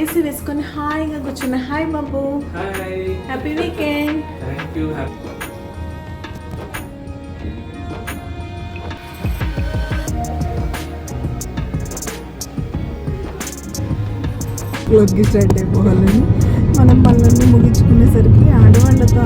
AC వేసుకొని హాయిగా కూర్చున్న. హాయ్ బాబు, హ్యాపీ వీకెండ్. Thank you. క్లోజ్కి స్టార్ట్ అయిపోవాలని మనం పనులన్నీ ముగించుకునేసరికి ఆడవాళ్ళతో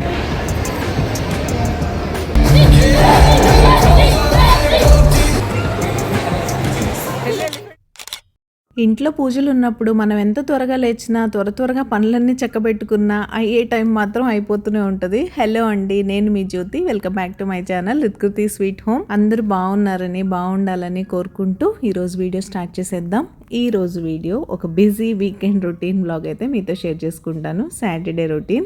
ఇంట్లో పూజలు ఉన్నప్పుడు మనం ఎంత త్వరగా లేచినా త్వరగా పనులన్నీ చక్కబెట్టుకున్నా అయ్యే టైం మాత్రం అయిపోతూనే ఉంటుంది. హలో అండి, నేను మీ Jyothi. Welcome back to my channel రిత్కృతి స్వీట్ హోమ్. అందరూ బాగున్నారని బాగుండాలని కోరుకుంటూ ఈరోజు వీడియో స్టార్ట్ చేసేద్దాం. ఈ రోజు వీడియో ఒక బిజీ వీకెండ్ రొటీన్ బ్లాగ్ అయితే మీతో షేర్ చేసుకుంటాను. Saturday routine.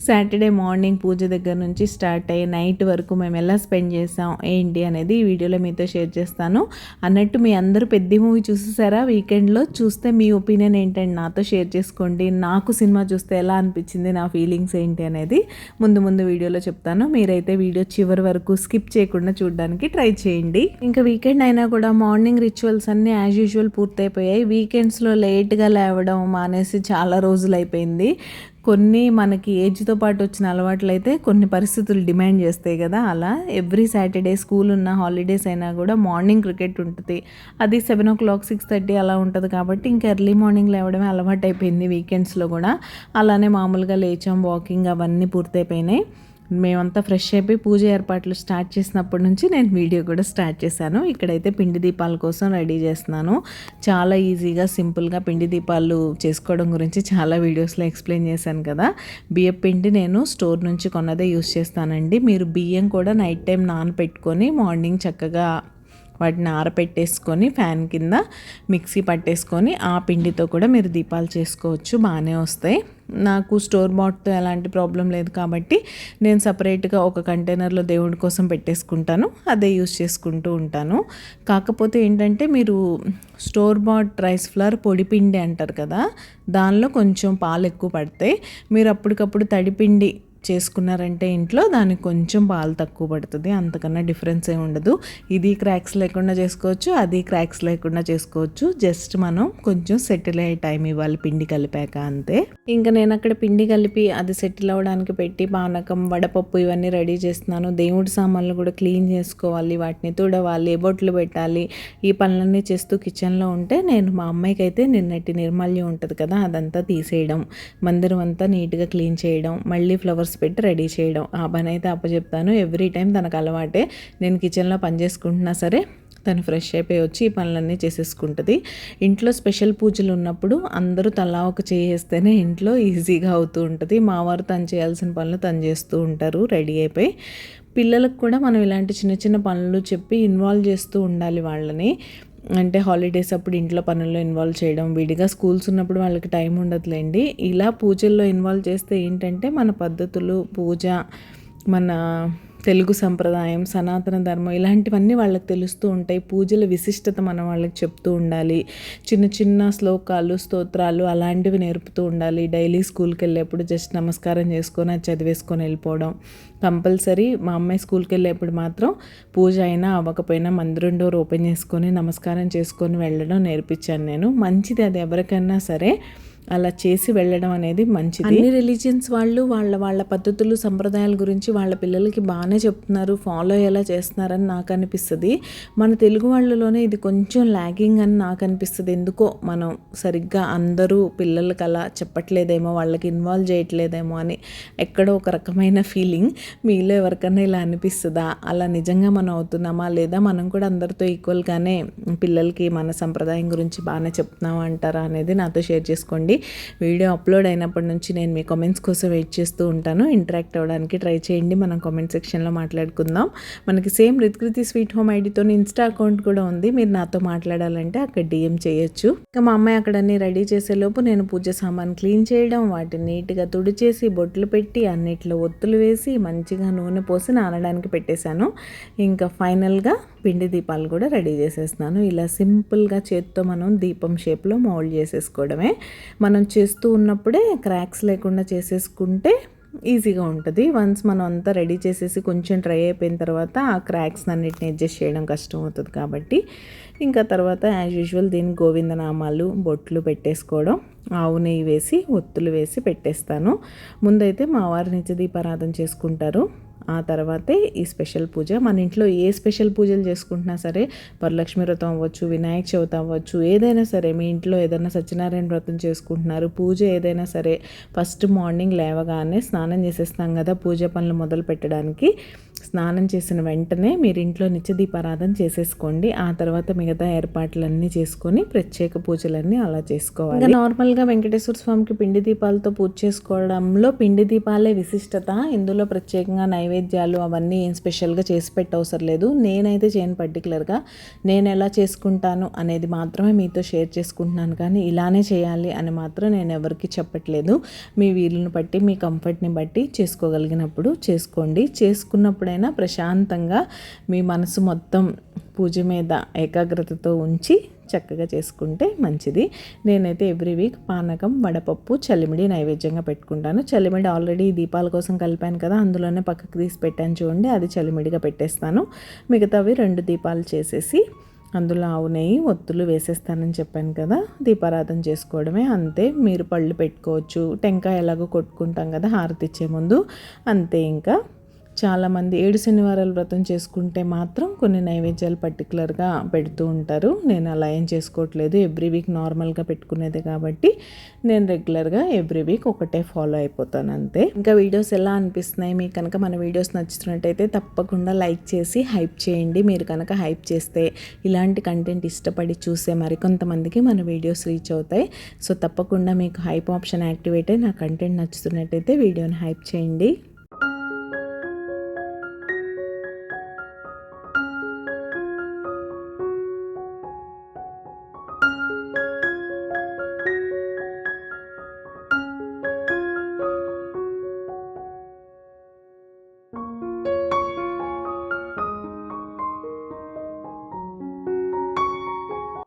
సాటర్డే మార్నింగ్ పూజ దగ్గర నుంచి స్టార్ట్ అయ్యి నైట్ వరకు మేము ఎలా స్పెండ్ చేసాం ఏంటి అనేది ఈ వీడియోలో మీతో షేర్ చేస్తాను. అన్నట్టు మీ అందరూ పెద్ద మూవీ చూసేసారా వీకెండ్లో? చూస్తే మీ ఒపీనియన్ ఏంటంటే నాతో షేర్ చేసుకోండి. నాకు సినిమా చూస్తే ఎలా అనిపించింది, నా ఫీలింగ్స్ ఏంటి అనేది ముందు వీడియోలో చెప్తాను. మీరైతే వీడియో చివరి వరకు స్కిప్ చేయకుండా చూడడానికి ట్రై చేయండి. ఇంకా వీకెండ్ అయినా కూడా మార్నింగ్ రిచువల్స్ అన్నీ యాజ్ యూజువల్ పూర్తయిపోయాయి. వీకెండ్స్లో లేట్గా లేవడం మానేసి చాలా రోజులు అయిపోయింది. కొన్ని మనకి ఏజ్తో పాటు వచ్చిన అలవాట్లు అయితే కొన్ని పరిస్థితులు డిమాండ్ చేస్తాయి కదా. అలా ఎవ్రీ సాటర్డే స్కూల్ ఉన్న హాలిడేస్ అయినా కూడా మార్నింగ్ క్రికెట్ ఉంటుంది. అది 7 o'clock 6:30 అలా ఉంటుంది కాబట్టి ఇంకా ఎర్లీ మార్నింగ్ లేవడమే అలవాటు అయిపోయింది. వీకెండ్స్లో కూడా అలానే మామూలుగా లేచాం, వాకింగ్ అవన్నీ పూర్తయిపోయినాయి. మేమంతా ఫ్రెష్ అయిపోయి పూజ ఏర్పాట్లు స్టార్ట్ చేసినప్పటి నుంచి నేను వీడియో కూడా స్టార్ట్ చేశాను. ఇక్కడైతే పిండి దీపాల కోసం రెడీ చేస్తున్నాను. చాలా ఈజీగా సింపుల్గా పిండి దీపాలు చేసుకోవడం గురించి చాలా వీడియోస్లో ఎక్స్ప్లెయిన్ చేశాను కదా. బియ్యం పిండి నేను స్టోర్ నుంచి కొన్నదే యూస్ చేస్తానండి. మీరు బియ్యం కూడా నైట్ టైం నానపెట్టుకొని మార్నింగ్ చక్కగా వాటిని ఆరపెట్టేసుకొని ఫ్యాన్ కింద మిక్సీ పట్టేసుకొని ఆ పిండితో కూడా మీరు దీపాలు చేసుకోవచ్చు, బాగానే వస్తాయి. నాకు స్టోర్ బాట్తో ఎలాంటి ప్రాబ్లం లేదు కాబట్టి నేను సపరేట్గా ఒక కంటైనర్లో దేవుడి కోసం పెట్టేసుకుంటాను, అదే యూస్ చేసుకుంటూ ఉంటాను. కాకపోతే ఏంటంటే మీరు స్టోర్ బాట్ రైస్ ఫ్లవర్ పొడి పిండి అంటారు కదా, దానిలో కొంచెం పాలు ఎక్కువ పడతాయి. మీరు అప్పటికప్పుడు తడిపిండి చేసుకున్నారంటే ఇంట్లో దానికి కొంచెం పాలు తక్కువ పడుతుంది, అంతకన్నా డిఫరెన్స్ ఏమి ఉండదు. ఇది క్రాక్స్ లేకుండా చేసుకోవచ్చు, అది క్రాక్స్ లేకుండా చేసుకోవచ్చు. జస్ట్ మనం కొంచెం సెటిల్ అయ్యే టైం ఇవ్వాలి పిండి కలిపాక, అంతే. ఇంకా నేను అక్కడ పిండి కలిపి అది సెటిల్ అవ్వడానికి పెట్టి పానకం, వడపప్పు ఇవన్నీ రెడీ చేస్తున్నాను. దేవుడి సామాన్లు కూడా క్లీన్ చేసుకోవాలి, వాటిని తుడవాలి, బొట్లు పెట్టాలి. ఈ పనులన్నీ చేస్తూ కిచెన్లో ఉంటే నేను మా అమ్మాయికి అయితే నిన్నటి నిర్మాల్యం ఉంటుంది కదా అదంతా తీసేయడం, మందిరం అంతా నీట్గా క్లీన్ చేయడం, మళ్ళీ ఫ్లవర్స్ పెట్టి రెడీ చేయడం, ఆ పని అయితే అప్పచెప్తాను. ఎవ్రీ టైం తనకు అలవాటే. నేను కిచెన్లో పని చేసుకుంటున్నా సరే తను ఫ్రెష్ అయిపోయి వచ్చి ఈ పనులన్నీ చేసేసుకుంటుంది. ఇంట్లో స్పెషల్ పూజలు ఉన్నప్పుడు అందరూ తలా ఒక చేస్తేనే ఇంట్లో ఈజీగా అవుతూ ఉంటుంది. మా వారు తను చేయాల్సిన పనులు తను చేస్తూ ఉంటారు రెడీ అయిపోయి. పిల్లలకు కూడా మనం ఇలాంటి చిన్న చిన్న పనులు చెప్పి ఇన్వాల్వ్ చేస్తూ ఉండాలి వాళ్ళని. అంటే హాలిడేస్ అప్పుడు ఇంట్లో పనుల్లో ఇన్వాల్వ్ చేయడం, విడిగా స్కూల్స్ ఉన్నప్పుడు వాళ్ళకి టైం ఉండదులేండి. ఇలా పూజల్లో ఇన్వాల్వ్ చేస్తే ఏంటంటే మన పద్ధతులు, పూజ, మన తెలుగు సంప్రదాయం, సనాతన ధర్మం ఇలాంటివన్నీ వాళ్ళకి తెలుస్తూ ఉంటాయి. పూజల విశిష్టత మనం వాళ్ళకి చెప్తూ ఉండాలి. చిన్న చిన్న శ్లోకాలు, స్తోత్రాలు అలాంటివి నేర్పుతూ ఉండాలి. డైలీ స్కూల్కి వెళ్ళేప్పుడు జస్ట్ నమస్కారం చేసుకొని అది చదివేసుకొని వెళ్ళిపోవడం కంపల్సరీ. మా అమ్మాయి స్కూల్కి వెళ్ళేప్పుడు మాత్రం పూజ అయినా అవ్వకపోయినా మందిరం డోర్ ఓపెన్ చేసుకొని నమస్కారం చేసుకొని వెళ్ళడం నేర్పించాను నేను. మంచిది అది, ఎవరికైనా సరే అలా చేసి వెళ్ళడం అనేది మంచిది. అన్ని రిలీజియన్స్ వాళ్ళు వాళ్ళ పద్ధతులు, సంప్రదాయాల గురించి వాళ్ళ పిల్లలకి బాగానే చెప్తున్నారు, ఫాలో అయ్యేలా చేస్తున్నారని నాకు అనిపిస్తుంది. మన తెలుగు వాళ్ళలోనే ఇది కొంచెం ల్యాగింగ్ అని నాకు అనిపిస్తుంది. ఎందుకో మనం సరిగ్గా అందరూ పిల్లలకి అలా చెప్పట్లేదేమో, వాళ్ళకి ఇన్వాల్వ్ చేయట్లేదేమో అని ఎక్కడో ఒక రకమైన ఫీలింగ్. మీలో ఎవరికైనా ఇలా అనిపిస్తుందా? అలా నిజంగా మనం అవుతున్నామా, లేదా మనం కూడా అందరితో ఈక్వల్గానే పిల్లలకి మన సంప్రదాయం గురించి బాగానే చెప్తున్నామా అంటారా అనేది నాతో షేర్ చేసుకోండి. వీడియో అప్లోడ్ అయినప్పటి నుంచి నేను మీ కామెంట్స్ కోసం వెయిట్ చేస్తూ ఉంటాను. ఇంటరాక్ట్ అవ్వడానికి ట్రై చేయండి, మనం కామెంట్ సెక్షన్లో మాట్లాడుకుందాం. మనకి సేమ్ రిత్కృతి స్వీట్ హోమ్ ఐడితో ఇన్స్టా అకౌంట్ కూడా ఉంది, మీరు నాతో మాట్లాడాలంటే అక్కడ DM చేయొచ్చు. ఇంకా మా అమ్మాయి అక్కడ అన్నీ రెడీ చేసేలోపు నేను పూజ సామాన్ క్లీన్ చేయడం, వాటిని నీట్గా తుడిచేసి బొట్లు పెట్టి అన్నిట్లో ఒత్తులు వేసి మంచిగా నూనె పోసి నానడానికి పెట్టేశాను. ఇంకా ఫైనల్గా పిండి దీపాలు కూడా రెడీ చేసేస్తున్నాను. ఇలా సింపుల్గా చేత్తో మనం దీపం షేప్లో మౌల్డ్ చేసేసుకోవడమే. మనం చేస్తూ ఉన్నప్పుడే క్రాక్స్ లేకుండా చేసేసుకుంటే ఈజీగా ఉంటుంది. వన్స్ మనం అంతా రెడీ చేసేసి కొంచెం డ్రై అయిపోయిన తర్వాత ఆ క్రాక్స్ అన్నిటిని అడ్జస్ట్ చేయడం కష్టం అవుతుంది కాబట్టి ఇంకా తర్వాత యాజ్ యూజువల్ దీని గోవిందనామాలు బొట్లు పెట్టేసుకోవడం, ఆవు నెయ్యి వేసి ఒత్తులు వేసి పెట్టేస్తాను. ముందైతే మా వారు నిత్య దీపారాధన చేసుకుంటారు. ఆ తర్వాతే ఈ స్పెషల్ పూజ. మన ఇంట్లో ఏ స్పెషల్ పూజలు చేసుకుంటున్నా సరే, వరలక్ష్మి వ్రతం అవ్వచ్చు, వినాయక చవితి అవ్వచ్చు, ఏదైనా సరే మీ ఇంట్లో ఏదైనా సత్యనారాయణ వ్రతం చేసుకుంటున్నారు, పూజ ఏదైనా సరే ఫస్ట్ మార్నింగ్ లేవగానే స్నానం చేసేస్తాం కదా పూజ పనులు మొదలు పెట్టడానికి. స్నానం చేసిన వెంటనే మీరు ఇంట్లో నిత్య దీపారాధన చేసేసుకోండి. ఆ తర్వాత మిగతా ఏర్పాట్లన్నీ చేసుకొని ప్రత్యేక పూజలన్నీ అలా చేసుకోవాలి. ఇంకా నార్మల్గా వెంకటేశ్వర స్వామికి పిండి దీపాలతో పూజ చేసుకోవడంలో పిండి దీపాలే విశిష్టత. ఇందులో ప్రత్యేకంగా నైవేద్యాలు అవన్నీ ఏం స్పెషల్గా చేసి పెట్టవసరం లేదు. నేనైతే చేయను పర్టికులర్గా. నేను ఎలా చేసుకుంటాను అనేది మాత్రమే మీతో షేర్ చేసుకుంటున్నాను, కానీ ఇలానే చేయాలి అని మాత్రం నేను ఎవరికి చెప్పట్లేదు. మీ వీలుని బట్టి మీ కంఫర్ట్ని బట్టి చేసుకోగలిగినప్పుడు చేసుకోండి. చేసుకున్నప్పుడైనా ప్రశాంతంగా మీ మనసు మొత్తం పూజ మీద ఏకాగ్రతతో ఉంచి చక్కగా చేసుకుంటే మంచిది. నేనైతే ఎవ్రీ వీక్ పానకం, వడపప్పు, చలిమిడి నైవేద్యంగా పెట్టుకుంటాను. చలిమిడి ఆల్రెడీ దీపాల కోసం కలిపాను కదా, అందులోనే పక్కకు తీసి పెట్టాను చూడండి, అది చలిమిడిగా పెట్టేస్తాను. మిగతావి 2 దీపాలు చేసేసి అందులో ఆవు నెయ్యి ఒత్తులు వేసేస్తానని చెప్పాను కదా, దీపారాధన చేసుకోవడమే అంతే. మీరు పళ్ళు పెట్టుకోవచ్చు, టెంకాయ ఎలాగో కొట్టుకుంటాం కదా హారతి ఇచ్చే ముందు, అంతే. ఇంకా చాలామంది 7 శనివారాల వ్రతం చేసుకుంటే మాత్రం కొన్ని నైవేద్యాలు పర్టికులర్గా పెడుతూ ఉంటారు. నేను అలా ఏం చేసుకోవట్లేదు, ఎవ్రీ వీక్ నార్మల్గా పెట్టుకునేది కాబట్టి నేను రెగ్యులర్గా ఎవ్రీ వీక్ ఒకటే ఫాలో అయిపోతాను అంతే. ఇంకా వీడియోస్ ఎలా అనిపిస్తున్నాయి మీకు కనుక మన వీడియోస్ నచ్చుతున్నట్టయితే తప్పకుండా లైక్ చేసి హైప్ చేయండి. మీరు కనుక హైప్ చేస్తే ఇలాంటి కంటెంట్ ఇష్టపడి చూసే మరికొంతమందికి మన వీడియోస్ రీచ్ అవుతాయి. సో తప్పకుండా మీకు హైప్ ఆప్షన్ యాక్టివేట్ అయ్యి నా కంటెంట్ నచ్చుతున్నట్టయితే వీడియోని హైప్ చేయండి.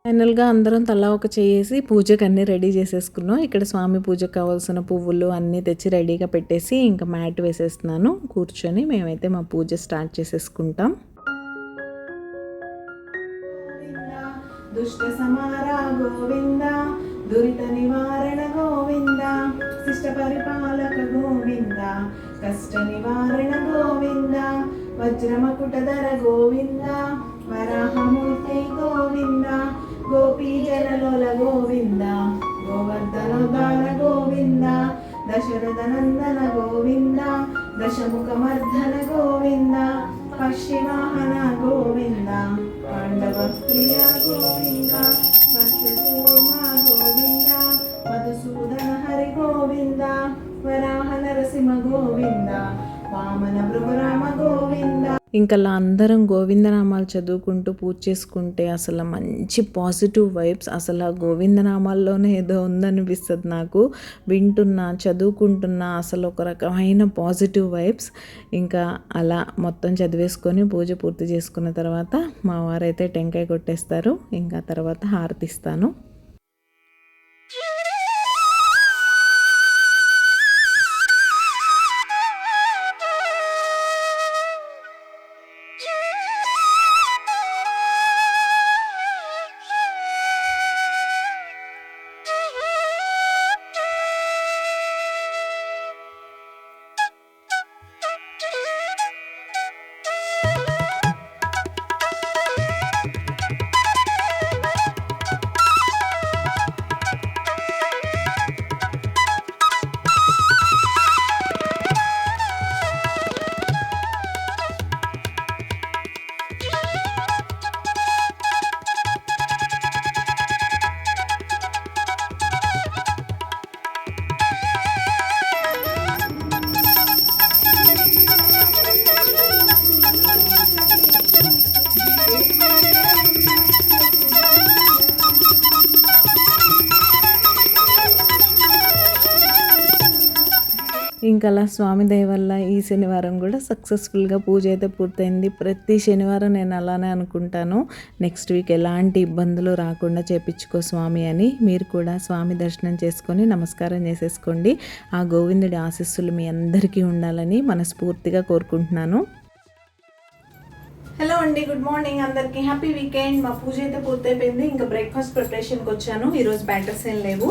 ఫైనల్గా అందరం తలా ఒక చేసి పూజకు అన్నీ రెడీ చేసేసుకున్నాం. ఇక్కడ స్వామి పూజకు కావాల్సిన పువ్వులు అన్నీ తెచ్చి రెడీగా పెట్టేసి ఇంకా మ్యాట్ వేసేస్తున్నాను. కూర్చొని మేమైతే మా పూజ స్టార్ట్ చేసేసుకుంటాం. దుష్ట సమారా గోవింద, దురిత నివారణ గోవింద, శిష్ట పరిపాలక గోవింద, కష్ట నివారణ గోవింద, వజ్రమకుటధర గోవింద, వరాహమూర్తి గోవింద, గోపీ జనలోల గోవింద, గోవర్ధనోద్ధార గోవింద, దశరథ నందన గోవింద, దశముఖమర్ధన గోవింద, పశ్చివాహన గోవింద, పాండవ ప్రియ గోవింద, మత్స్యకూర్మ గోవింద, మధుసూదన హరి గోవింద, వరాహ నరసింహ గోవింద, వామన భృగురామ గోవింద. ఇంకా అందరం గోవిందనామాలు చదువుకుంటూ పూజ చేసుకుంటే అసలు మంచి పాజిటివ్ వైబ్స్. అసలు ఆ గోవిందనామాల్లోనే ఏదో ఉందనిపిస్తుంది నాకు. వింటున్నా చదువుకుంటున్నా అసలు ఒక రకమైన పాజిటివ్ వైబ్స్. ఇంకా అలా మొత్తం చదివేసుకొని పూజ పూర్తి చేసుకున్న తర్వాత మా వారైతే టెంకాయ కొట్టేస్తారు. ఇంకా తర్వాత హారతిస్తాను. ఇంకా అలా స్వామి దయ వల్ల ఈ శనివారం కూడా సక్సెస్ఫుల్గా పూజ అయితే పూర్తయింది. ప్రతి శనివారం నేను అలానే అనుకుంటాను, నెక్స్ట్ వీక్ ఎలాంటి ఇబ్బందులు రాకుండా చేపించుకో స్వామి అని. మీరు కూడా స్వామి దర్శనం చేసుకొని నమస్కారం చేసేసుకోండి. ఆ గోవిందుడి ఆశీస్సులు మీ అందరికీ ఉండాలని మనస్ఫూర్తిగా కోరుకుంటున్నాను. హలో అండి, గుడ్ మార్నింగ్ అందరికీ, హ్యాపీ వీకెండ్. మా పూజ అయితే పూర్తయిపోయింది. ఇంకా బ్రేక్ఫాస్ట్ ప్రిపరేషన్కి వచ్చాను. ఈరోజు బ్యాటర్స్ ఏం లేవు,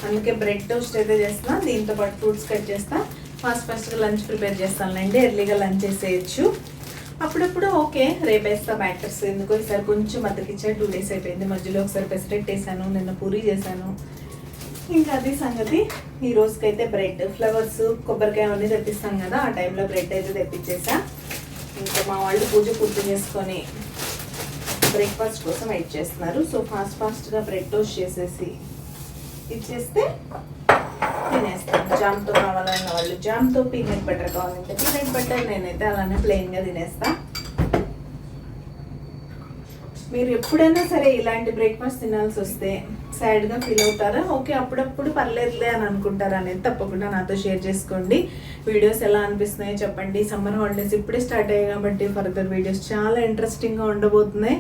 అందుకే బ్రెడ్ టోస్ట్ అయితే చేస్తున్నా. దీంతో పాటు ఫ్రూట్స్ కట్ చేస్తా. ఫాస్ట్గా లంచ్ ప్రిపేర్ చేస్తానులేండి, ఎర్లీగా లంచ్ చేసేయచ్చు. అప్పుడప్పుడు ఓకే రేపు వేస్తా బ్యాటర్స్, ఎందుకో ఈసారి కొంచెం మద్దకిచ్చా. 2 days అయిపోయింది. మధ్యలో ఒకసారి పెసరెట్ వేసాను, నిన్న పూరీ చేశాను. ఇంకా అది సంగతి. ఈ రోజుకైతే బ్రెడ్, ఫ్లవర్స్, కొబ్బరికాయ అన్నీ తెప్పిస్తాం కదా, ఆ టైంలో బ్రెడ్ అయితే తెప్పించేసా. ఇంకా మా వాళ్ళు పూజ పూర్తి చేసుకొని బ్రేక్ఫాస్ట్ కోసం వెయిట్ చేస్తున్నారు. సో ఫాస్ట్గా బ్రెడ్ టోస్ట్ చేసేసి ఇచ్చేస్తే తినేస్తాను. జామ్తో కావాలన్న వాళ్ళు జామ్తో, పీనట్ బటర్ కావాలంటే పీనట్ బటర్, నేనైతే అలానే ప్లెయిన్గా తినేస్తా. మీరు ఎప్పుడైనా సరే ఇలాంటి బ్రేక్ఫాస్ట్ తినాల్సి వస్తే సాడ్గా ఫీల్ అవుతారా? ఓకే అప్పుడప్పుడు పర్లేదులే అని అనుకుంటారా అనేది తప్పకుండా నాతో షేర్ చేసుకోండి. వీడియోస్ ఎలా అనిపిస్తున్నాయో చెప్పండి. సమ్మర్ హాలిడేస్ ఇప్పుడే స్టార్ట్ అయ్యాయి కాబట్టి ఫర్దర్ వీడియోస్ చాలా ఇంట్రెస్టింగ్గా ఉండబోతున్నాయి.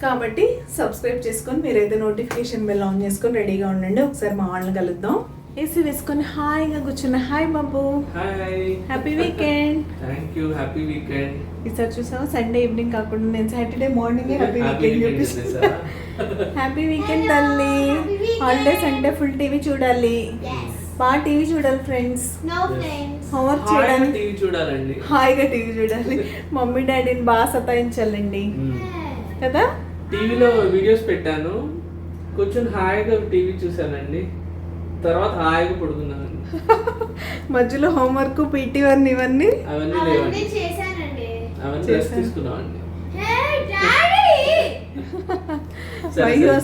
కాబట్టి సబ్స్క్రైబ్ చేసుకొని మీరైతే నోటిఫికేషన్ బెల్ ఆన్ చేసుకొని రెడీగా ఉండండి. ఒకసారి మా వాళ్ళని కలుద్దాం. ఏసీ వేసుకొని హాయిగా కూర్చున్న. హాయ్ బాబు, happy weekend. Thank you, happy weekend. ఈసారి చూసావా, సండే ఈవినింగ్ కాకుండా నేను సాటర్డే మార్నింగ్ హ్యాపీ వీకెండ్ చూపిస్తాను. హ్యాపీ వీకెండ్ తల్లి. హాలిడేస్ అంటే ఫుల్ టీవీ చూడాలి, బాగా టీవీ చూడాలి ఫ్రెండ్స్. హోంవర్క్ చేయడానికి టీవీ చూడాలండి, హాయిగా టీవీ చూడాలి. మమ్మీ డాడీని బాగా సతాయించాలండి కదా. టీవీలో వీడియోస్ పెట్టాను, కొంచెం హాయిగా టీవీ చూసానండి, తర్వాత హాయిగా పడుకున్నాను. మధ్యలో హోంవర్క్, పీటీ వన్ ఇవన్నీ అవన్నీ తీసుకున్నామండి.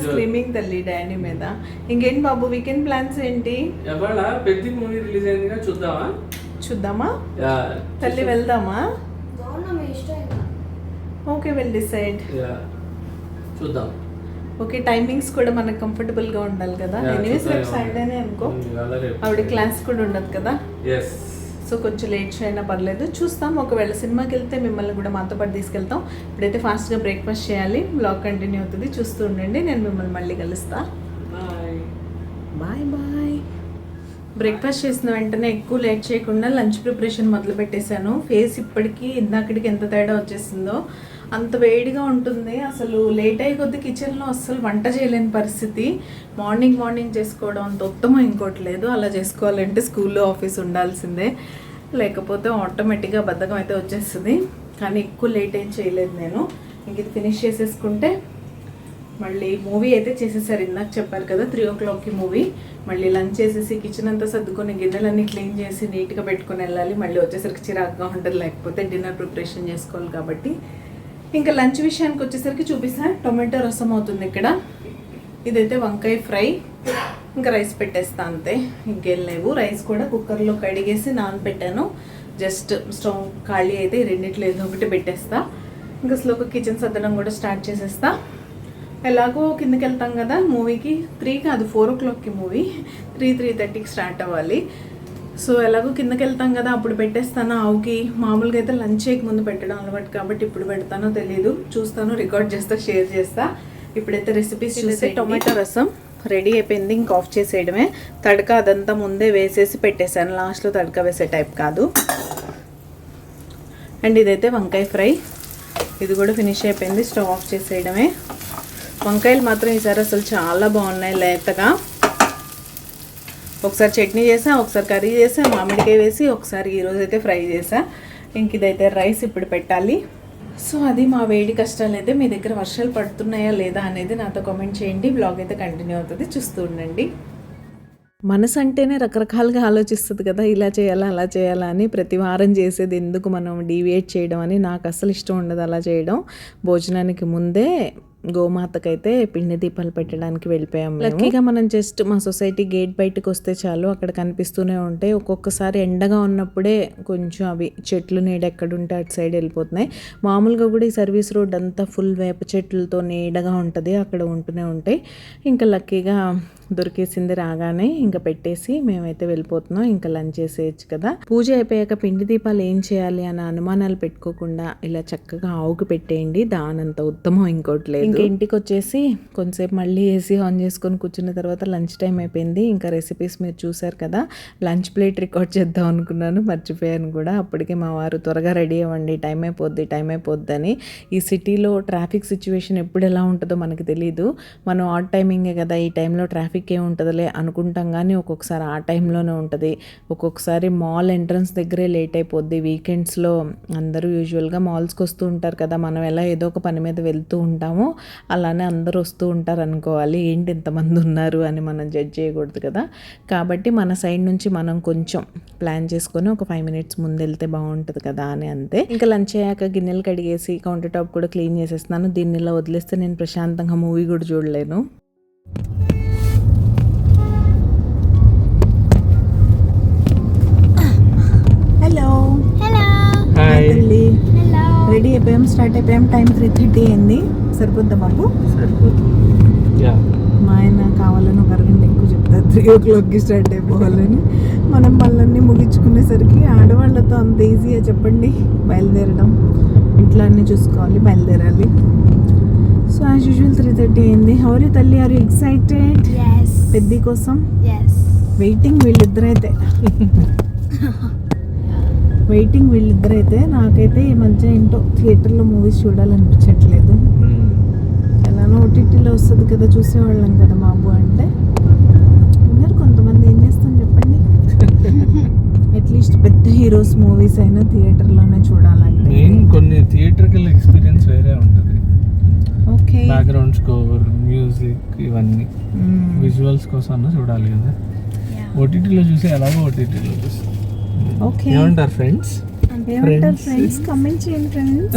స్క్రీమింగ్ తల్లి డాడీ మీద. ఇంకేంటి బాబు వీకెండ్ ప్లాన్స్ ఏంటి? ఇవాళ పెద్ద మూవీ రిలీజ్ అయిందిగా, చూద్దామా తల్లి? వెళ్దామా? ఓకే వెల్ డిసైడ్, చూద్దాం. ఓకే టైమింగ్స్ కూడా మనకు కంఫర్టబుల్గా ఉండాలి కదా. ఎనీవేస్ రేపు సండేనే అనుకో, ఆవిడ క్లాస్ కూడా ఉండదు కదా. సో కొంచెం లేట్ అయినా పర్లేదు, చూస్తాం. ఒకవేళ సినిమాకి వెళ్తే మిమ్మల్ని కూడా మాతో పాటు తీసుకెళ్తాం. ఇప్పుడైతే ఫాస్ట్గా బ్రేక్ఫాస్ట్ చేయాలి. బ్లాగ్ కంటిన్యూ అవుతుంది, చూస్తూ ఉండండి. నేను మిమ్మల్ని మళ్ళీ కలుస్తా. Bye bye. బ్రేక్ఫాస్ట్ చేసిన వెంటనే ఎక్కువ లేట్ చేయకుండా లంచ్ ప్రిపరేషన్ మొదలు పెట్టేశాను. ఫేస్ ఇప్పటికీ ఇందాకటికి ఎంత తేడా వచ్చేసిందో, అంత వేడిగా ఉంటుంది. అసలు లేట్ అయ్యే కొద్ది కిచెన్లో అస్సలు వంట చేయలేని పరిస్థితి. మార్నింగ్ చేసుకోవడం అంత ఉత్తమం ఇంకోటి లేదు. అలా చేసుకోవాలంటే స్కూల్లో ఆఫీస్ ఉండాల్సిందే, లేకపోతే ఆటోమేటిక్గా బద్ధకం అయితే వచ్చేస్తుంది. కానీ ఎక్కువ లేట్ ఏం చేయలేదు నేను. ఇంక ఇది ఫినిష్ చేసేసుకుంటే మళ్ళీ మూవీ అయితే చేసేసారు, ఇందాక చెప్పారు కదా 3 o'clockకి మూవీ. మళ్ళీ లంచ్ చేసేసి కిచెన్ అంతా సర్దుకొని గిన్నెలన్నీ క్లీన్ చేసి నీట్గా పెట్టుకొని వెళ్ళాలి. మళ్ళీ వచ్చేసరికి చిరాకుగా ఉంటుంది, లేకపోతే డిన్నర్ ప్రిపరేషన్ చేసుకోవాలి కాబట్టి. ఇంకా లంచ్ విషయానికి వచ్చేసరికి చూపిస్తా. టొమాటో రసం అవుతుంది ఇక్కడ, ఇదైతే వంకాయ ఫ్రై. ఇంకా రైస్ పెట్టేస్తా అంతే, ఇంకేం లేవు. రైస్ కూడా కుక్కర్లో కడిగేసి నానబెట్టాను. జస్ట్ స్టవ్ ఖాళీ అయితే రెండిట్లో ఏదో ఒకటి పెట్టేస్తా. ఇంకా స్లోగా కిచెన్ సర్దడం కూడా స్టార్ట్ చేసేస్తా. ఎలాగో కిందకి వెళ్తాం కదా మూవీకి, 3 కాదు 4 o'clockకి మూవీ, 3:30కి స్టార్ట్ అవ్వాలి. సో ఎలాగో కిందకి వెళ్తాం కదా, అప్పుడు పెట్టేస్తాను. ఆవుకి మామూలుగా అయితే లంచ్ చేయక ముందు పెట్టడం అలవాటు కాబట్టి ఇప్పుడు పెడతానో తెలీదు, చూస్తాను, రికార్డ్ చేస్తా, షేర్ చేస్తా. ఇప్పుడైతే రెసిపీస్ చూస్తే టొమాటో రసం రెడీ అయిపోయింది, ఇంకా ఆఫ్ చేసేయడమే. తడక అదంతా ముందే వేసేసి పెట్టేశాను, లాస్ట్లో తడక వేసే టైప్ కాదు. అండ్ ఇదైతే వంకాయ ఫ్రై, ఇది కూడా ఫినిష్ అయిపోయింది, స్టవ్ ఆఫ్ చేసేయడమే. వంకాయలు మాత్రం ఈసారి అసలు చాలా బాగున్నాయి లేతగా. ఒకసారి చట్నీ చేసా, ఒకసారి కర్రీ చేసా, మామిడికాయ వేసి, ఒకసారి ఈరోజు అయితే ఫ్రై చేసా. ఇంక ఇదైతే రైస్ ఇప్పుడు పెట్టాలి. సో అది మా వేడి కష్టాలు. అయితే మీ దగ్గర వర్షాలు పడుతున్నాయా లేదా అనేది నాతో కామెంట్ చేయండి. బ్లాగ్ అయితే కంటిన్యూ అవుతుంది, చూస్తూ ఉండండి. మనసు అంటేనే రకరకాలుగా ఆలోచిస్తుంది కదా, ఇలా చేయాలా అలా చేయాలా అని. ప్రతి వారం చేసేది ఎందుకు మనం డీవియేట్ చేయడం అని. నాకు అసలు ఇష్టం ఉండదు అలా చేయడం. భోజనానికి ముందే గోమాతకైతే పిండి దీపాలు పెట్టడానికి వెళ్ళిపోయాం. లక్కీగా మనం జస్ట్ మా సొసైటీ గేట్ బయటకు వస్తే చాలు, అక్కడ కనిపిస్తూనే ఉంటాయి. ఒక్కొక్కసారి ఎండగా ఉన్నప్పుడే కొంచెం అవి చెట్లు నీడ ఎక్కడుంటే అటు సైడ్ వెళ్ళిపోతున్నాయి. మామూలుగా కూడా ఈ సర్వీస్ రోడ్ అంతా ఫుల్ వేప చెట్లతో నీడగా ఉంటుంది, అక్కడ ఉంటూనే ఉంటాయి. ఇంకా లక్కీగా దొరికేసింది రాగానే ఇంకా పెట్టేసి మేమైతే వెళ్ళిపోతున్నాం. ఇంకా లంచ్ చేసేయచ్చు కదా. పూజ అయిపోయాక పిండి దీపాలు ఏం చేయాలి అన్న అనుమానాలు పెట్టుకోకుండా ఇలా చక్కగా ఆవుకు పెట్టేయండి. దానంత ఉత్తమం ఇంకోటి లేదు. ఇంకా ఇంటికి వచ్చేసి కొంతసేపు మళ్ళీ ఏసీ ఆన్ చేసుకొని కూర్చున్న తర్వాత లంచ్ టైం అయిపోయింది. ఇంకా రెసిపీస్ మీరు చూసారు కదా. లంచ్ ప్లేట్ రికార్డ్ చేద్దాం అనుకున్నాను, మర్చిపోయాను కూడా. అప్పటికే మా వారు త్వరగా రెడీ అవ్వండి, టైం అయిపోద్ది అని. ఈ సిటీలో ట్రాఫిక్ సిచ్యువేషన్ ఎప్పుడు ఎలా ఉంటుందో మనకి తెలియదు. మనం ఆడ్ టైమింగే కదా, ఈ టైంలో ట్రాఫిక్ ఏముంటుందిలే అనుకుంటాం, కానీ ఒక్కొక్కసారి ఆ టైంలోనే ఉంటుంది. ఒక్కొక్కసారి మాల్ ఎంట్రన్స్ దగ్గరే లేట్ అయిపోద్ది. వీకెండ్స్లో అందరూ యూజువల్గా మాల్స్కి వస్తూ ఉంటారు కదా, మనం ఎలా ఏదో ఒక పని మీద వెళ్తూ ఉంటామో అలానే అందరూ వస్తూ ఉంటారు అనుకోవాలి. ఏంటి ఇంతమంది ఉన్నారు అని మనం జడ్జ్ చేయకూడదు కదా. కాబట్టి మన సైడ్ నుంచి మనం కొంచెం ప్లాన్ చేసుకొని ఒక 5 minutes ముందు వెళ్తే బాగుంటుంది కదా అని అంతే. ఇంకా లంచ్ అయ్యాక గిన్నెలు కడిగేసి కౌంటర్ టాప్ కూడా క్లీన్ చేసేస్తున్నాను. దీన్ని ఇలా వదిలేస్తే నేను ప్రశాంతంగా మూవీ కూడా చూడలేను. Hello hi. రెడీ అయిపోయాం, స్టార్ట్ అయిపోయాం. టైం 3:30 అయింది. సరిపోద్దా బాబు? మా ఆయన కావాలని ఒక అరగంట ఎక్కువ చెప్తారు, 3 o'clockకి స్టార్ట్ అయిపోవాలని. మనం పనులన్నీ ముగించుకునేసరికి ఆడవాళ్ళతో అంత ఈజీగా చెప్పండి బయలుదేరడం. ఇంట్లో అన్నీ చూసుకోవాలి, బయలుదేరాలి. సో యాజ్ యూజువల్ 3:30 అయింది. హౌరీ తల్లి, ఆర్ యు ఎక్సైటెడ్ పెద్ది కోసం? వెయిటింగ్ వీళ్ళిద్దరైతే. నాకైతే ఈ మధ్య ఏంటో థియేటర్లో మూవీస్ చూడాలనిపించట్లేదు. ఎలానో ఓటీటీలో వస్తుంది కదా, చూసేవాళ్ళం కదా బాబు అంటే. విన్నారు కొంతమంది, ఏం చేస్తాం చెప్పండి. అట్లీస్ట్ పెద్ద హీరోస్ మూవీస్ అయినా థియేటర్లోనే చూడాలంటే కొన్ని థియేటర్కల్ ఎక్స్పీరియన్స్ వేరే ఉంటుంది. ఓకే, బ్యాక్గ్రౌండ్ స్కోర్, మ్యూజిక్, ఇవన్నీ విజువల్స్ కోసం చూడాలి కదా. ఓటీటీలో చూసి ఎలాగో ఓటీటీలో చూసి. ఓకే, ఏమంటారు ఫ్రెండ్స్? కామెంట్ చేయండి ఫ్రెండ్స్.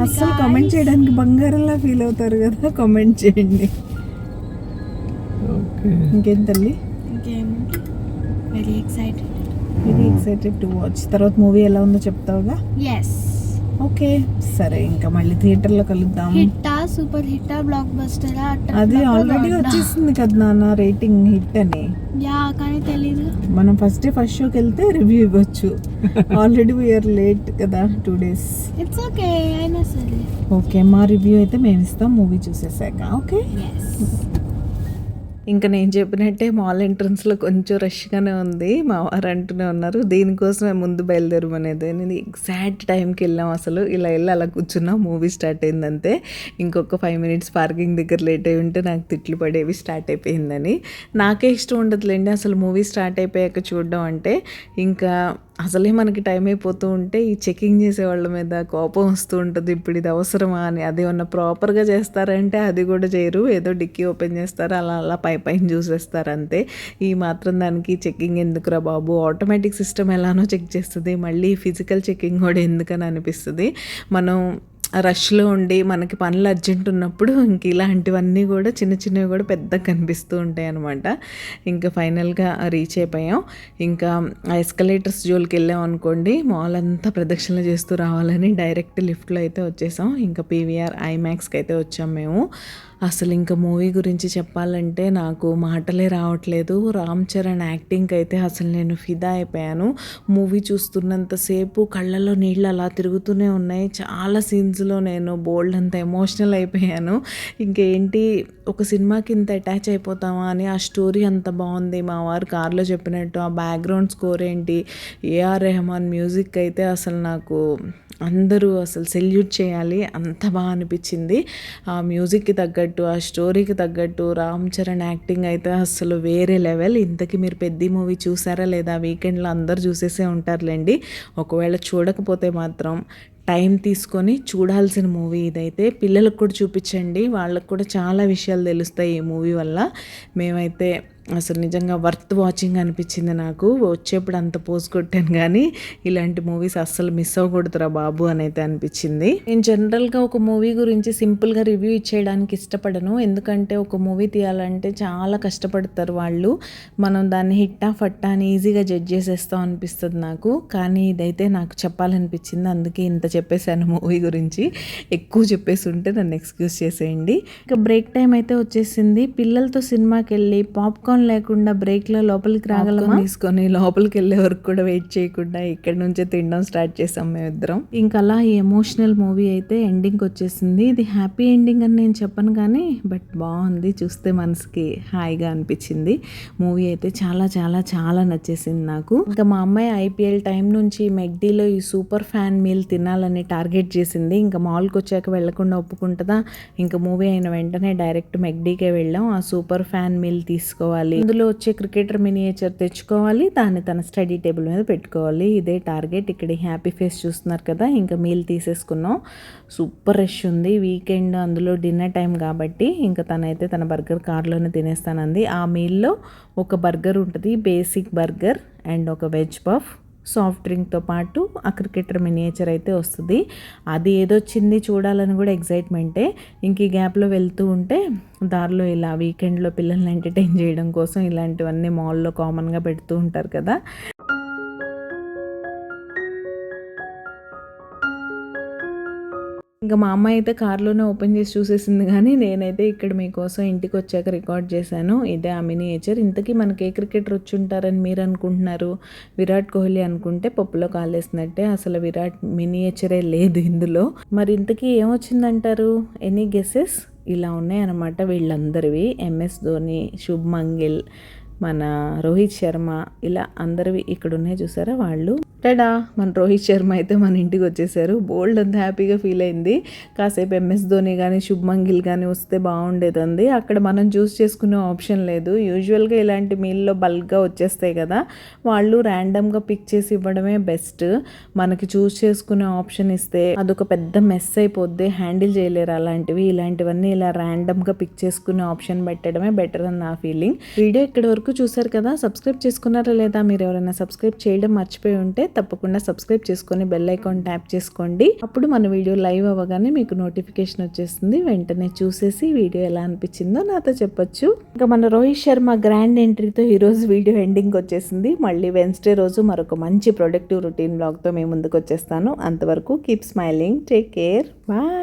అస్సలు కామెంట్ చేయడానికి బంగారంలా ఫీల్ అవుతారు కదా, కామెంట్ చేయండి. ఓకే, ఇంకేం తల్లి? Very excited to watch. తర్వాత మూవీ ఎలా ఉందో చెప్తావుగా? ఓకే సరే, ఇంకా మళ్ళీ థియేటర్లో కలుద్దాం. హిట్టా, సూపర్ హిట్టా, బ్లాక్ బస్టరా? అది ఆల్రెడీ వచ్చేసింది కదా నాన్న రేటింగ్ హిట్ అని. కానీ తెలీదు. మనం ఫస్ట్ షోకి వెళ్తే రివ్యూ ఇవ్వచ్చు. ఆల్రెడీ వీఆర్ లేట్ కదా, 2 days. ఇట్స్ ఓకే, అయినా సరే. ఓకే, మా రివ్యూ అయితే మేము ఇస్తాం మూవీ చూసేసాక. ఓకే, ఇంకా నేను చెప్పినట్టే మాల్ ఎంట్రన్స్లో కొంచెం రష్గానే ఉంది. మా వారు అంటూనే ఉన్నారు దీనికోసమే ముందు బయలుదేరమనేది. నేను ఎగ్జాక్ట్ టైంకి వెళ్ళాం. అసలు ఇలా వెళ్ళి అలా కూర్చున్నాం, మూవీ స్టార్ట్ అయిందంతే. ఇంకొక 5 minutes పార్కింగ్ దగ్గర లేట్ అయి ఉంటే నాకు తిట్లు పడేవి స్టార్ట్ అయిపోయిందని. నాకే ఇష్టం ఉండదులేండి అసలు మూవీ స్టార్ట్ అయిపోయాక చూడడం అంటే. ఇంకా అసలే మనకి టైం అయిపోతూ ఉంటే ఈ చెకింగ్ చేసే వాళ్ళ మీద కోపం వస్తూ ఉంటుంది. ఇప్పుడు ఇది అవసరమా అని. అది ఏమన్నా ప్రాపర్గా చేస్తారంటే అది కూడా చేయరు, ఏదో డిక్కీ ఓపెన్ చేస్తారు, అలా పైన చూసేస్తారు అంతే. ఈ మాత్రం దానికి చెకింగ్ ఎందుకురా బాబు, ఆటోమేటిక్ సిస్టమ్ ఎలానో చెక్ చేస్తుంది, మళ్ళీ ఫిజికల్ చెకింగ్ కూడా ఎందుకని అనిపిస్తుంది. మనం రష్లో ఉండి మనకి పనులు అర్జెంట్ ఉన్నప్పుడు ఇంక ఇలాంటివన్నీ కూడా చిన్నవి కూడా పెద్దగా కనిపిస్తూ ఉంటాయి అన్నమాట. ఇంకా ఫైనల్గా రీచ్ అయిపోయాం. ఇంకా ఆ ఎస్కలేటర్స్ జోలికి వెళ్ళాం అనుకోండి, మాల్ అంతా ప్రదక్షిణలు చేస్తూ రావాలని డైరెక్ట్ లిఫ్ట్లో అయితే వచ్చేసాం. ఇంకా పీవీఆర్ ఐమాక్స్కి అయితే వచ్చాం మేము. అసలు ఇంకా మూవీ గురించి చెప్పాలంటే నాకు మాటలే రావట్లేదు. రామ్ చరణ్ యాక్టింగ్కి అయితే అసలు నేను ఫిదా అయిపోయాను. మూవీ చూస్తున్నంతసేపు కళ్ళల్లో నీళ్ళు అలా తిరుగుతూనే ఉన్నాయి. చాలా సీన్స్లో నేను బోల్డ్ అంత ఎమోషనల్ అయిపోయాను. ఇంకేంటి, ఒక సినిమాకి ఇంత అటాచ్ అయిపోతామా అని. ఆ స్టోరీ అంత బాగుంది. మా వారు కార్లో చెప్పినట్టు ఆ బ్యాక్గ్రౌండ్ స్కోర్ ఏంటి, ఏఆర్ రెహమాన్ మ్యూజిక్ అయితే అసలు నాకు అందరూ అసలు సెల్యూట్ చేయాలి, అంత బాగా అనిపించింది. ఆ మ్యూజిక్కి తగ్గట్టు, ఆ స్టోరీకి తగ్గట్టు రామ్ చరణ్ యాక్టింగ్ అయితే అసలు వేరే లెవెల్. ఇంతకీ మీరు పెద్ద మూవీ చూసారా లేదా? వీకెండ్లో అందరు చూసేసే ఉంటారులేండి. ఒకవేళ చూడకపోతే మాత్రం టైం తీసుకొని చూడాల్సిన మూవీ ఇదైతే. పిల్లలకు కూడా చూపించండి, వాళ్ళకు కూడా చాలా విషయాలు తెలుస్తాయి ఈ మూవీ వల్ల. మేమైతే అసలు నిజంగా వర్త్ వాచింగ్ అనిపించింది నాకు. వచ్చేప్పుడు అంత పోజ్ కొట్టాను కానీ ఇలాంటి మూవీస్ అస్సలు మిస్ అవ్వకూడదురా బాబు అని అయితే అనిపించింది. నేను జనరల్గా ఒక మూవీ గురించి సింపుల్గా రివ్యూ ఇచ్చేయడానికి ఇష్టపడను. ఎందుకంటే ఒక మూవీ తీయాలంటే చాలా కష్టపడతారు వాళ్ళు. మనం దాన్ని హిట్టా ఫట్టా అని ఈజీగా జడ్జ్ చేసేస్తాం అనిపిస్తుంది నాకు. కానీ ఇదైతే నాకు చెప్పాలనిపించింది, అందుకే ఇంత చెప్పేశాను మూవీ గురించి. ఎక్కువ చెప్పేసి ఉంటే నన్ను ఎక్స్క్యూజ్ చేసేయండి. ఇక బ్రేక్ టైం అయితే వచ్చేసింది. పిల్లలతో సినిమాకి వెళ్ళి పాప్కార్న్ లేకుండా బ్రేక్లో లోపలికి రాగలమా తీసుకొని లోపలికి వెళ్ళే వరకు కూడా వెయిట్ చేయకుండా ఇక్కడ నుంచే తినడం స్టార్ట్ చేసాం మేమిద్దరం. ఇంకా అలా ఈ ఎమోషనల్ మూవీ అయితే ఎండింగ్కి వచ్చేసింది. ఇది హ్యాపీ ఎండింగ్ అని నేను చెప్పను కానీ బట్ బాగుంది, చూస్తే మనసుకి హాయిగా అనిపించింది. మూవీ అయితే చాలా చాలా చాలా నచ్చేసింది నాకు. ఇంకా మా అమ్మాయి ఐపీఎల్ టైం నుంచి మెక్డీలో ఈ సూపర్ ఫ్యాన్ మీల్ తినాలని టార్గెట్ చేసింది. ఇంకా మాల్కి వచ్చాక వెళ్లకుండా ఒప్పుకుంటుందా? ఇంకా మూవీ అయిన వెంటనే డైరెక్ట్ మెక్డీకే వెళ్ళాం. ఆ సూపర్ ఫ్యాన్ మీల్ తీసుకోవాలి, ఇందులో వచ్చే క్రికెటర్ మినియేచర్ తెచ్చుకోవాలి, దాన్ని తన స్టడీ టేబుల్ మీద పెట్టుకోవాలి. ఇదే టార్గెట్. ఇక్కడ హ్యాపీ ఫేస్ చూస్తున్నారు కదా. ఇంకా మీల్ తీసేసుకున్నాం. సూపర్ రష్ ఉంది వీకెండ్, అందులో డిన్నర్ టైం కాబట్టి ఇంకా తనైతే తన బర్గర్ కార్లోనే తినేస్తానంది. ఆ మీల్లో ఒక బర్గర్ ఉంటుంది, బేసిక్ బర్గర్ అండ్ ఒక వెజ్ పఫ్, సాఫ్ట్ డ్రింక్తో పాటు ఆ క్రికెటర్ మినియేచర్ అయితే వస్తుంది. అది ఏదొచ్చింది చూడాలని కూడా ఎగ్జైట్మెంటే. ఇంక ఈ గ్యాప్లో వెళ్తూ ఉంటే దారిలో ఇలా వీకెండ్లో పిల్లల్ని ఎంటర్టైన్ చేయడం కోసం ఇలాంటివన్నీ మాల్లో కామన్గా పెడుతూ ఉంటారు కదా. ఇంకా మా అమ్మాయి అయితే కార్లోనే ఓపెన్ చేసి చూసేసింది కానీ నేనైతే ఇక్కడ మీకోసం ఇంటికి వచ్చాక రికార్డ్ చేశాను. ఇదే ఆ మినియేచర్. ఇంతకీ మనకి ఏ క్రికెటర్ వచ్చి ఉంటారని మీరు అనుకుంటున్నారు? విరాట్ కోహ్లీ అనుకుంటే పప్పులో కాలేసినట్టే. అసలు విరాట్ మినియేచరే లేదు ఇందులో. మరి ఇంతకీ ఏమొచ్చిందంటారు? Any guesses? ఇలా ఉన్నాయన్నమాట వీళ్ళందరివి. ఎంఎస్ ధోని, శుభ్మన్ గిల్, మన రోహిత్ శర్మ, ఇలా అందరివి ఇక్కడ ఉన్నాయి చూసారా వాళ్ళు. టడా, మన రోహిత్ శర్మ అయితే మన ఇంటికి వచ్చేసారు. బోల్డ్ అంత హ్యాపీగా ఫీల్ అయింది. కాసేపు ఎంఎస్ ధోని కానీ శుభ్మన్ గిల్ కానీ వస్తే బాగుండేదండి. అక్కడ మనం చూస్ చేసుకునే ఆప్షన్ లేదు. యూజువల్గా ఇలాంటి మీల్లో బల్క్గా వచ్చేస్తాయి కదా, వాళ్ళు ర్యాండమ్గా పిక్ చేసి ఇవ్వడమే బెస్ట్. మనకి చూస్ చేసుకునే ఆప్షన్ ఇస్తే అదొక పెద్ద మెస్ అయిపోద్ది, హ్యాండిల్ చేయలేరు అలాంటివి. ఇలాంటివన్నీ ఇలా ర్యాండమ్గా పిక్ చేసుకునే ఆప్షన్ పెట్టడమే బెటర్ అని నా ఫీలింగ్. వీడియో ఇక్కడ వరకు చూసారు కదా. సబ్స్క్రైబ్ చేసుకున్నారా లేదా? మీరు ఎవరైనా సబ్స్క్రైబ్ చేయడం మర్చిపోయి ఉంటే తప్పకుండా సబ్స్క్రైబ్ చేసుకొని బెల్ ఐకాన్ ట్యాప్ చేసుకోండి. అప్పుడు మన వీడియో లైవ్ అవ్వగానే మీకు నోటిఫికేషన్ వచ్చేస్తుంది. వెంటనే చూసేసి వీడియో ఎలా అనిపించిందో నాతో చెప్పొచ్చు. ఇంకా మన రోహిత్ శర్మ గ్రాండ్ ఎంట్రీతో ఈరోజు వీడియో ఎండింగ్ వచ్చేసింది. మళ్ళీ వెన్స్డే రోజు మరొక మంచి ప్రొడక్టివ్ రొటీన్ బ్లాగ్తో మేము ముందుకు వచ్చేస్తాను. అంతవరకు keep smiling, take care, bye.